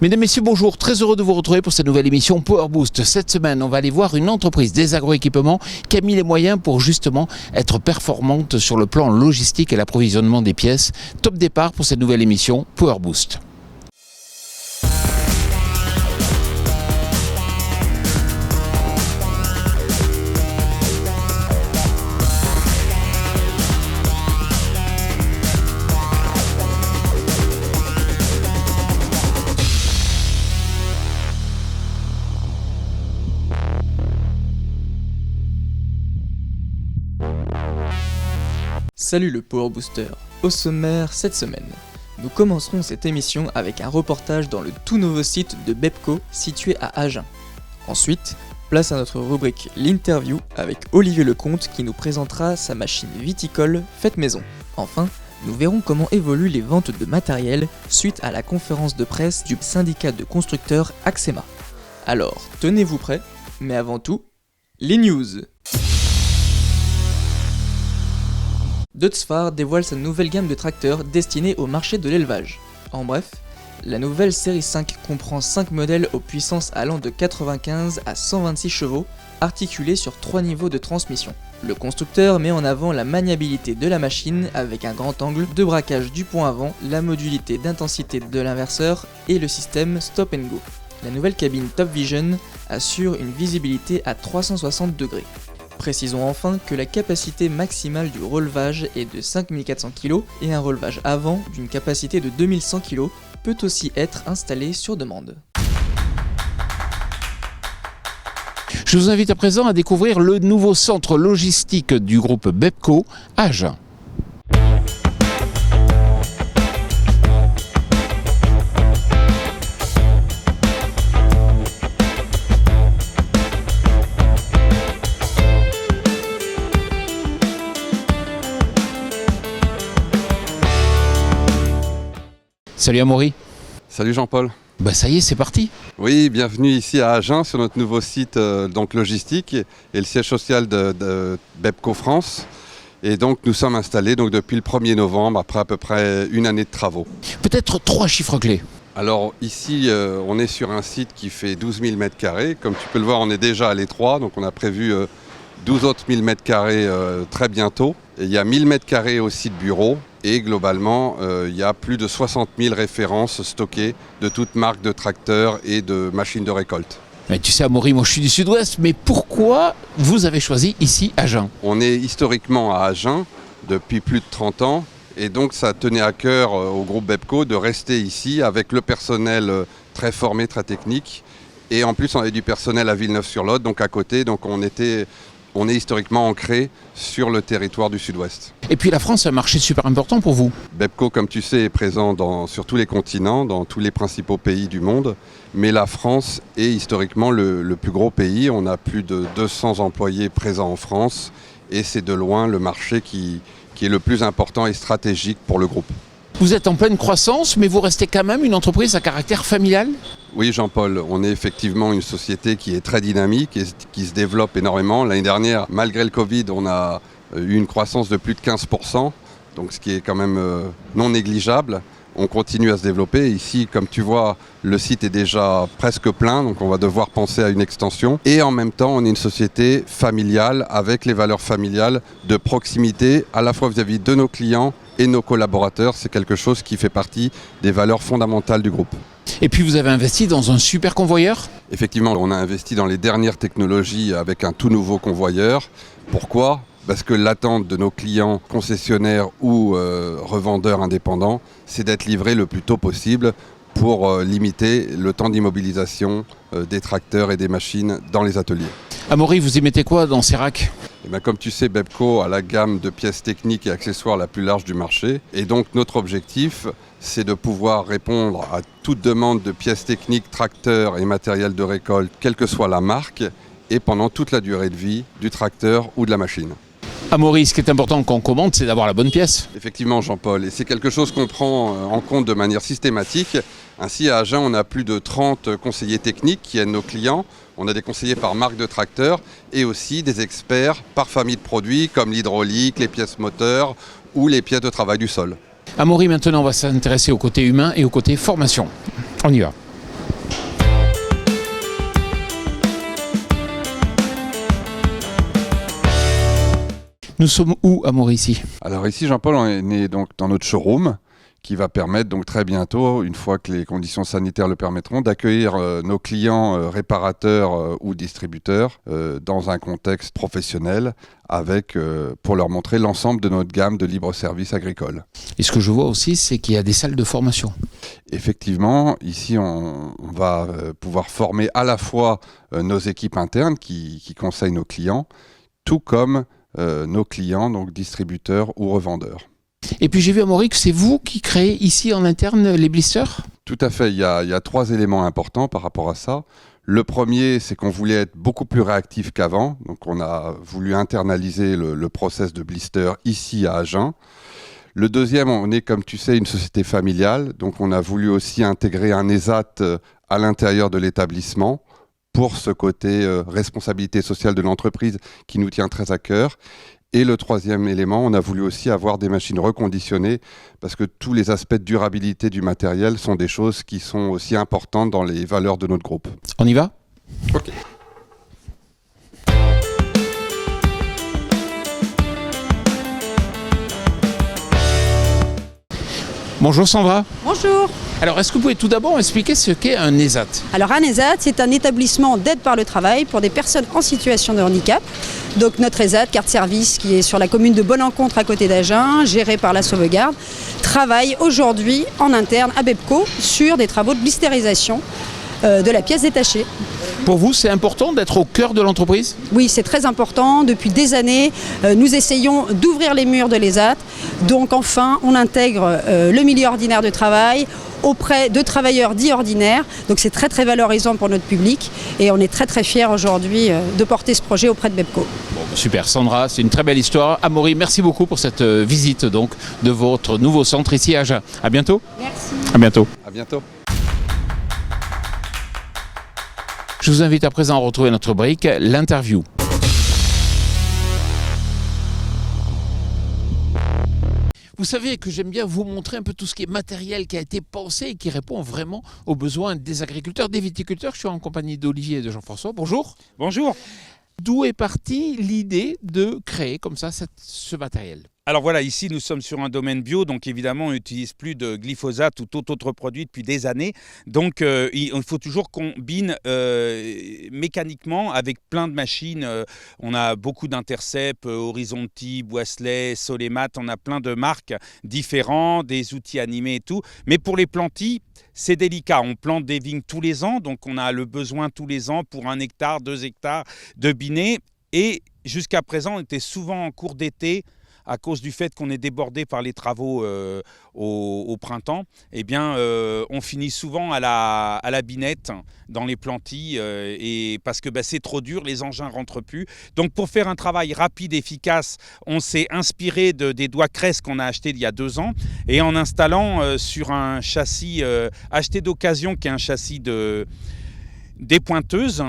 Mesdames, Messieurs, bonjour. Très heureux de vous retrouver pour cette nouvelle émission Power Boost. Cette semaine, on va aller voir une entreprise des agroéquipements qui a mis les moyens pour justement être performante sur le plan logistique et l'approvisionnement des pièces. Top départ pour cette nouvelle émission Power Boost. Salut le Power Booster. Au sommaire cette semaine, nous commencerons cette émission avec un reportage dans le tout nouveau site de Bepco situé à Agen. Ensuite, place à notre rubrique l'interview avec Olivier Lecomte qui nous présentera sa machine viticole faite maison. Enfin, nous verrons comment évoluent les ventes de matériel suite à la conférence de presse du syndicat de constructeurs Axema. Alors, tenez-vous prêts, mais avant tout, les news. Deutz-Fahr dévoile sa nouvelle gamme de tracteurs destinés au marché de l'élevage. En bref, la nouvelle série 5 comprend 5 modèles aux puissances allant de 95 à 126 chevaux, articulés sur 3 niveaux de transmission. Le constructeur met en avant la maniabilité de la machine avec un grand angle de braquage du pont avant, la modulité d'intensité de l'inverseur et le système Stop and Go. La nouvelle cabine Top Vision assure une visibilité à 360 degrés. Précisons enfin que la capacité maximale du relevage est de 5400 kg et un relevage avant d'une capacité de 2100 kg peut aussi être installé sur demande. Je vous invite à présent à découvrir le nouveau centre logistique du groupe Bepco à Agen. Salut Amaury. Salut Jean-Paul. Ça y est, c'est parti. Oui, bienvenue ici à Agen sur notre nouveau site donc logistique et le siège social de Bepco France. Et donc nous sommes installés donc, depuis le 1er novembre après à peu près une année de travaux. Peut-être 3 chiffres clés. Alors ici on est sur un site qui fait 12 000 m². Comme tu peux le voir, on est déjà à l'étroit, donc on a prévu 12 autres 1000 m² très bientôt. Et il y a 1000 m² aussi de bureaux. Et globalement, il y a plus de 60 000 références stockées de toutes marques de tracteurs et de machines de récolte. Mais tu sais, Amaury, moi je suis du sud-ouest, mais pourquoi vous avez choisi ici Agen ? On est historiquement à Agen depuis plus de 30 ans. Et donc ça tenait à cœur au groupe Bepco de rester ici avec le personnel très formé, très technique. Et en plus, on avait du personnel à Villeneuve-sur-Lot, donc à côté. Donc on est historiquement ancré sur le territoire du sud-ouest. Et puis la France, c'est un marché super important pour vous. Bepco, comme tu sais, est présent sur tous les continents, dans tous les principaux pays du monde. Mais la France est historiquement le plus gros pays. On a plus de 200 employés présents en France. Et c'est de loin le marché qui est le plus important et stratégique pour le groupe. Vous êtes en pleine croissance, mais vous restez quand même une entreprise à caractère familial ? Oui Jean-Paul, on est effectivement une société qui est très dynamique et qui se développe énormément. L'année dernière, malgré le Covid, on a eu une croissance de plus de 15%, donc ce qui est quand même non négligeable. On continue à se développer. Ici, comme tu vois, le site est déjà presque plein, donc on va devoir penser à une extension. Et en même temps, on est une société familiale avec les valeurs familiales de proximité, à la fois vis-à-vis de nos clients et nos collaborateurs. C'est quelque chose qui fait partie des valeurs fondamentales du groupe. Et puis vous avez investi dans un super convoyeur ? Effectivement, on a investi dans les dernières technologies avec un tout nouveau convoyeur. Pourquoi ? Parce que l'attente de nos clients concessionnaires ou revendeurs indépendants, c'est d'être livrés le plus tôt possible pour limiter le temps d'immobilisation des tracteurs et des machines dans les ateliers. Amaury, vous y mettez quoi dans ces racks ? Comme tu sais, Bepco a la gamme de pièces techniques et accessoires la plus large du marché. Et donc notre objectif, c'est de pouvoir répondre à toute demande de pièces techniques, tracteurs et matériel de récolte, quelle que soit la marque, et pendant toute la durée de vie du tracteur ou de la machine. Amaury, ce qui est important quand on commande, c'est d'avoir la bonne pièce. Effectivement, Jean-Paul, et c'est quelque chose qu'on prend en compte de manière systématique. Ainsi, à Agen, on a plus de 30 conseillers techniques qui aident nos clients. On a des conseillers par marque de tracteur et aussi des experts par famille de produits comme l'hydraulique, les pièces moteurs ou les pièces de travail du sol. Amaury, maintenant, on va s'intéresser au côté humain et au côté formation. On y va. Nous sommes où à Mauricie? Alors ici, Jean-Paul, on est né donc dans notre showroom qui va permettre donc très bientôt, une fois que les conditions sanitaires le permettront, d'accueillir nos clients réparateurs ou distributeurs dans un contexte professionnel avec, pour leur montrer l'ensemble de notre gamme de libre-service agricole. Et ce que je vois aussi, c'est qu'il y a des salles de formation. Effectivement, ici, on va pouvoir former à la fois nos équipes internes qui conseillent nos clients, tout comme nos clients, donc distributeurs ou revendeurs. Et puis j'ai vu à Maury que c'est vous qui créez ici en interne les blisters? Tout à fait, il y a 3 éléments importants par rapport à ça. Le premier, c'est qu'on voulait être beaucoup plus réactif qu'avant. Donc on a voulu internaliser le process de blister ici à Agen. Le deuxième, on est, comme tu sais, une société familiale. Donc on a voulu aussi intégrer un ESAT à l'intérieur de l'établissement pour ce côté responsabilité sociale de l'entreprise qui nous tient très à cœur. Et le troisième élément, on a voulu aussi avoir des machines reconditionnées parce que tous les aspects de durabilité du matériel sont des choses qui sont aussi importantes dans les valeurs de notre groupe. On y va? Ok. Bonjour Sandra. Bonjour. Alors, est-ce que vous pouvez tout d'abord expliquer ce qu'est un ESAT? Alors un ESAT, c'est un établissement d'aide par le travail pour des personnes en situation de handicap. Donc notre ESAT, carte service, qui est sur la commune de Bonne-Encontre à côté d'Agen, géré par la Sauvegarde, travaille aujourd'hui en interne à Bepco sur des travaux de blistérisation de la pièce détachée. Pour vous, c'est important d'être au cœur de l'entreprise? Oui, c'est très important. Depuis des années, nous essayons d'ouvrir les murs de l'ESAT. Donc enfin, on intègre le milieu ordinaire de travail auprès de travailleurs dits ordinaires. Donc c'est très très valorisant pour notre public et on est très très fiers aujourd'hui de porter ce projet auprès de Bepco. Bon, super Sandra, c'est une très belle histoire. Amaury, merci beaucoup pour cette visite donc de votre nouveau centre ici à Agen. À bientôt. Merci. À bientôt. À bientôt. Je vous invite à présent à retrouver notre brique, l'interview. Vous savez que j'aime bien vous montrer un peu tout ce qui est matériel qui a été pensé et qui répond vraiment aux besoins des agriculteurs, des viticulteurs. Je suis en compagnie d'Olivier et de Jean-François. Bonjour. Bonjour. D'où est partie l'idée de créer comme ça ce matériel? Alors voilà, ici nous sommes sur un domaine bio, donc évidemment on n'utilise plus de glyphosate ou tout autre produit depuis des années. Donc il faut toujours combiner mécaniquement avec plein de machines. On a beaucoup d'Intercept, Horizonti, Boisselet, Solemat, on a plein de marques différentes, des outils animés et tout. Mais pour les plantis, c'est délicat. On plante des vignes tous les ans, donc on a le besoin tous les ans pour 1 hectare, 2 hectares de binés. Et jusqu'à présent, on était souvent en cours d'été, à cause du fait qu'on est débordé par les travaux au printemps, eh bien, on finit souvent à la binette dans les plantis et parce que c'est trop dur, les engins ne rentrent plus. Donc pour faire un travail rapide, efficace, on s'est inspiré des doigts Crest qu'on a achetés il y a 2 ans et en installant sur un châssis acheté d'occasion qui est un châssis des pointeuses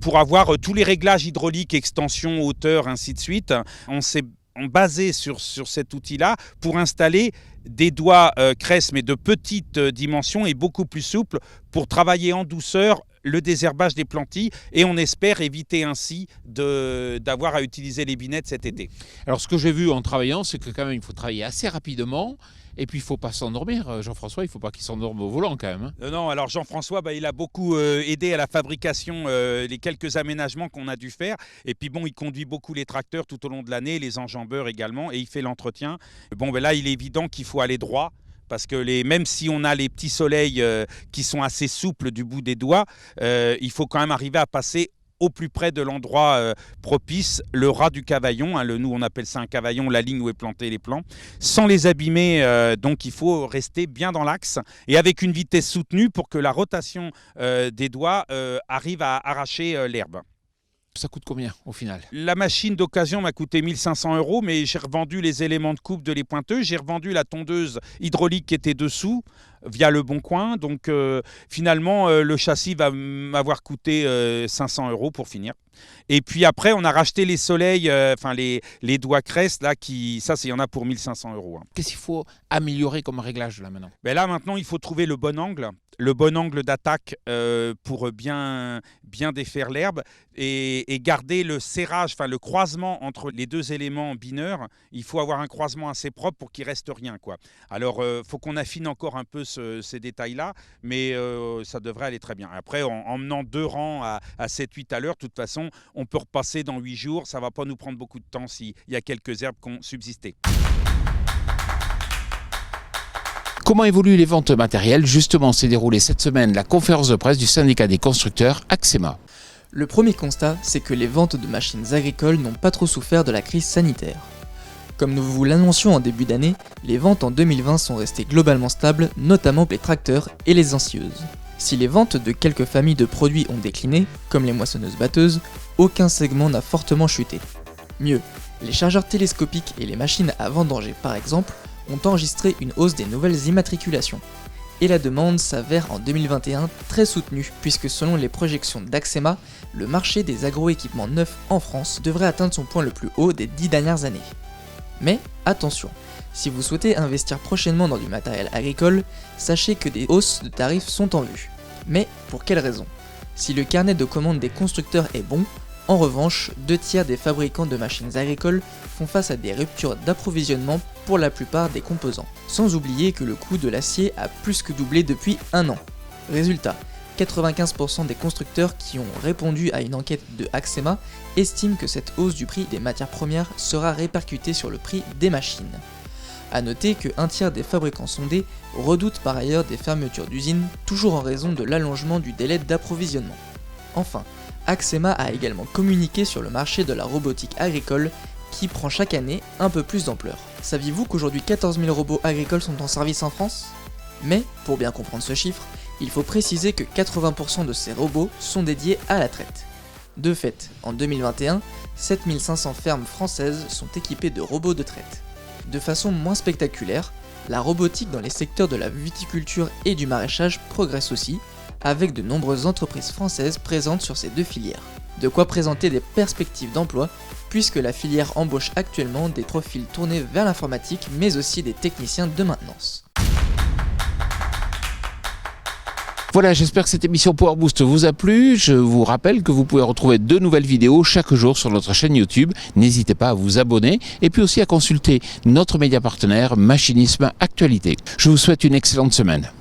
pour avoir tous les réglages hydrauliques, extension, hauteur, ainsi de suite. On s'est basé sur cet outil-là pour installer des doigts Crest mais de petite dimension et beaucoup plus souples pour travailler en douceur le désherbage des plantis et on espère éviter ainsi d'avoir à utiliser les binettes cet été. Alors ce que j'ai vu en travaillant, c'est que quand même il faut travailler assez rapidement. Et puis il ne faut pas s'endormir, Jean-François, il ne faut pas qu'il s'endorme au volant quand même. Non, alors Jean-François, il a beaucoup aidé à la fabrication, les quelques aménagements qu'on a dû faire. Et puis il conduit beaucoup les tracteurs tout au long de l'année, les enjambeurs également, et il fait l'entretien. Là, il est évident qu'il faut aller droit. Parce que même si on a les petits soleils qui sont assez souples du bout des doigts, il faut quand même arriver à passer au plus près de l'endroit propice, le ras du cavaillon, nous on appelle ça un cavaillon, la ligne où est planté les plants, sans les abîmer, donc il faut rester bien dans l'axe et avec une vitesse soutenue pour que la rotation des doigts arrive à arracher l'herbe. Ça coûte combien au final? La machine d'occasion m'a coûté 1 500 €, mais j'ai revendu les éléments de coupe de les pointeuses, j'ai revendu la tondeuse hydraulique qui était dessous, via Le Bon Coin. Donc finalement, le châssis va m'avoir coûté 500 € pour finir. Et puis après, on a racheté les soleils, les doigts Crest, là, il y en a pour 1500 €. Hein. Qu'est-ce qu'il faut améliorer comme réglage là maintenant? Ben là, maintenant, il faut trouver le bon angle d'attaque pour bien défaire l'herbe et garder le serrage, le croisement entre les deux éléments bineurs. Il faut avoir un croisement assez propre pour qu'il reste rien, quoi. Alors, faut qu'on affine encore un peu ces détails-là, mais ça devrait aller très bien. Après, en menant 2 rangs à 7-8 à l'heure, de toute façon, on peut repasser dans 8 jours. Ça ne va pas nous prendre beaucoup de temps s'il y a quelques herbes qui ont subsisté. Comment évoluent les ventes matérielles? Justement, s'est déroulée cette semaine la conférence de presse du syndicat des constructeurs Axema. Le premier constat, c'est que les ventes de machines agricoles n'ont pas trop souffert de la crise sanitaire. Comme nous vous l'annoncions en début d'année, les ventes en 2020 sont restées globalement stables, notamment pour les tracteurs et les ensieuses. Si les ventes de quelques familles de produits ont décliné, comme les moissonneuses-batteuses, aucun segment n'a fortement chuté. Mieux, les chargeurs télescopiques et les machines à vendanger par exemple ont enregistré une hausse des nouvelles immatriculations. Et la demande s'avère en 2021 très soutenue, puisque selon les projections d'Axema, le marché des agroéquipements neufs en France devrait atteindre son point le plus haut des 10 dernières années. Mais attention, si vous souhaitez investir prochainement dans du matériel agricole, sachez que des hausses de tarifs sont en vue. Mais pour quelle raison? Si le carnet de commandes des constructeurs est bon, en revanche, 2/3 des fabricants de machines agricoles font face à des ruptures d'approvisionnement pour la plupart des composants. Sans oublier que le coût de l'acier a plus que doublé depuis 1 an. Résultat, 95% des constructeurs qui ont répondu à une enquête de Axema estiment que cette hausse du prix des matières premières sera répercutée sur le prix des machines. A noter que 1/3 des fabricants sondés redoutent par ailleurs des fermetures d'usines, toujours en raison de l'allongement du délai d'approvisionnement. Enfin, Axema a également communiqué sur le marché de la robotique agricole qui prend chaque année un peu plus d'ampleur. Saviez-vous qu'aujourd'hui 14 000 robots agricoles sont en service en France? Mais, pour bien comprendre ce chiffre, il faut préciser que 80% de ces robots sont dédiés à la traite. De fait, en 2021, 7500 fermes françaises sont équipées de robots de traite. De façon moins spectaculaire, la robotique dans les secteurs de la viticulture et du maraîchage progresse aussi, avec de nombreuses entreprises françaises présentes sur ces 2 filières. De quoi présenter des perspectives d'emploi, puisque la filière embauche actuellement des profils tournés vers l'informatique, mais aussi des techniciens de maintenance. Voilà, j'espère que cette émission Power Boost vous a plu. Je vous rappelle que vous pouvez retrouver 2 nouvelles vidéos chaque jour sur notre chaîne YouTube. N'hésitez pas à vous abonner et puis aussi à consulter notre média partenaire Machinisme Actualité. Je vous souhaite une excellente semaine.